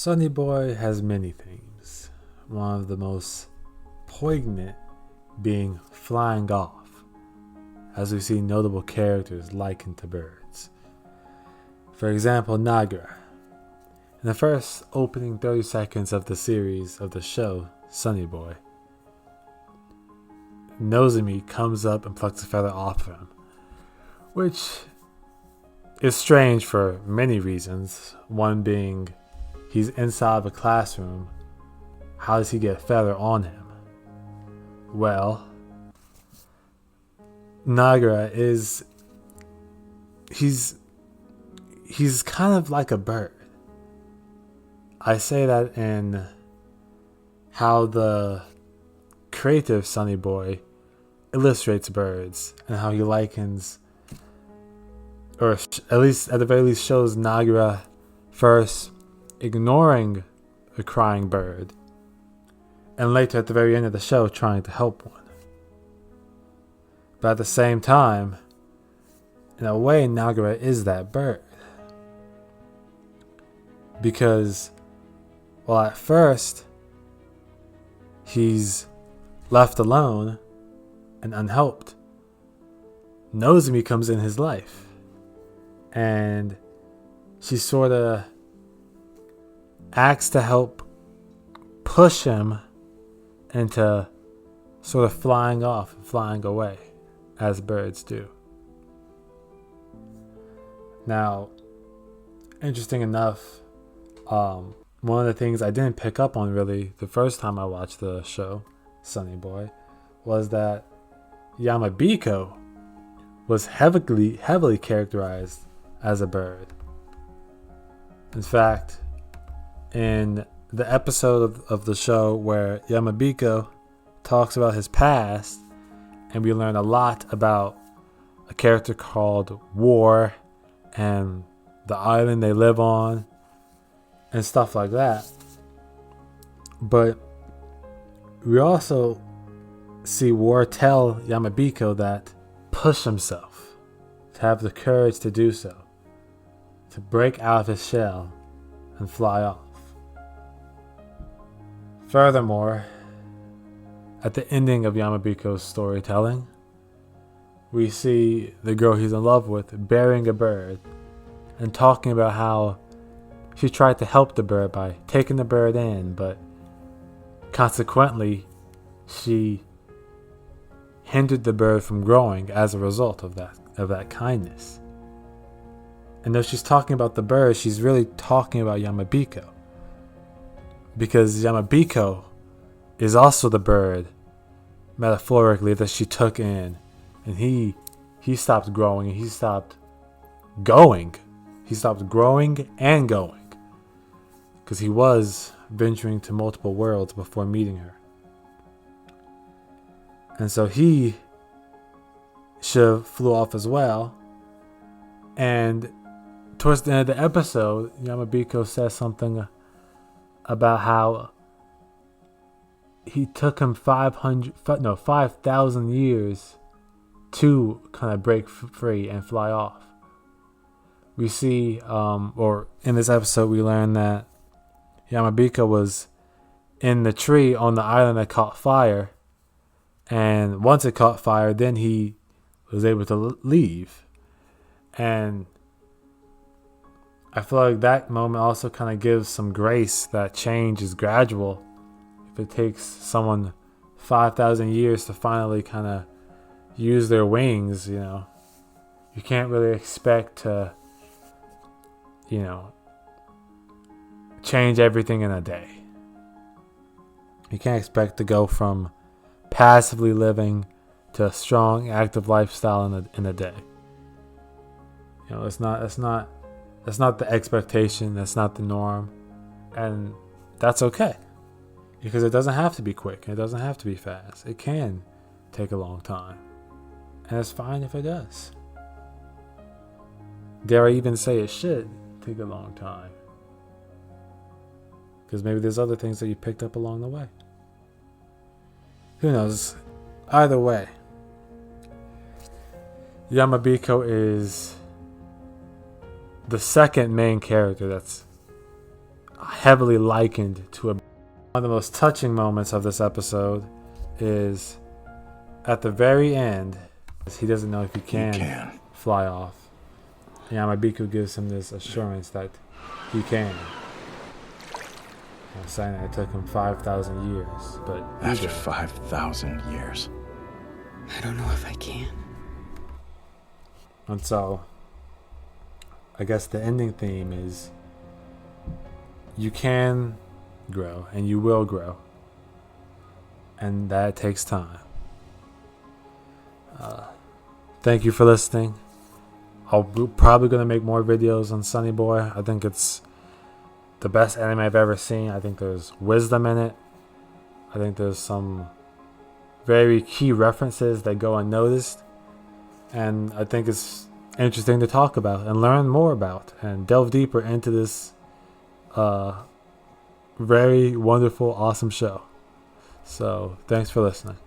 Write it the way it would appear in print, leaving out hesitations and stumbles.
Sonny Boy has many themes, one of the most poignant being flying off, as we see notable characters likened to birds. For example, Nagara. In the first opening 30 seconds of the series of the show, Sonny Boy, Nozomi comes up and plucks a feather off of him, which is strange for many reasons. One being, he's inside of a classroom. How does he get a feather on him? Well, Nagara he's kind of like a bird. I say that in how the creative Sonny Boy illustrates birds and how he likens, or at the very least shows Nagara first ignoring a crying bird, and later at the very end of the show trying to help one. But at the same time, in a way, Nagara is that bird. Because, well, at first, he's left alone and unhelped. Nozomi comes in his life, and she sort of acts to help push him into sort of flying off and flying away, as birds do. Now, interesting enough, one of the things I didn't pick up on really the first time I watched the show, Sonny Boy, was that Yamabiko was heavily characterized as a bird. In fact, in the episode of the show where Yamabiko talks about his past, and we learn a lot about a character called War and the island they live on and stuff like that. But we also see War tell Yamabiko that push himself, to have the courage to do so, to break out of his shell and fly off. Furthermore, at the ending of Yamabiko's storytelling, we see the girl he's in love with burying a bird and talking about how she tried to help the bird by taking the bird in, but consequently she hindered the bird from growing as a result of that kindness. And though she's talking about the bird, she's really talking about Yamabiko, because Yamabiko is also the bird, metaphorically, that she took in, and he stopped growing and he stopped going. He stopped growing and going, because he was venturing to multiple worlds before meeting her. And so he should have flew off as well. And towards the end of the episode, Yamabiko says something about how he took him 5,000 years to kind of break free and fly off. We see, or in this episode, we learn that Yamabiko was in the tree on the island that caught fire. And once it caught fire, then he was able to leave. And I feel like that moment also kind of gives some grace that change is gradual. If it takes someone 5,000 years to finally kind of use their wings, you can't really expect to, change everything in a day. You can't expect to go from passively living to a strong, active lifestyle in a day. It's not the expectation. That's not the norm, and that's okay, because it doesn't have to be quick. It doesn't have to be fast. It can take a long time, and it's fine if it does. Dare I even say it should take a long time, because maybe there's other things that you picked up along the way. Who knows? Either way, Yamabiko is the second main character that's heavily likened to a. One of the most touching moments of this episode is at the very end. He doesn't know if he can fly off. Yamabiko gives him this assurance that he can. I'm saying that it took him 5,000 years, but after 5,000 years, I don't know if I can. And so, I guess the ending theme is you can grow and you will grow, and that takes time. Thank you for listening. I'm probably going to make more videos on Sonny Boy. I think it's the best anime I've ever seen. I think there's wisdom in it. I think there's some very key references that go unnoticed. And I think it's interesting to talk about and learn more about and delve deeper into this very wonderful, awesome show. So, thanks for listening.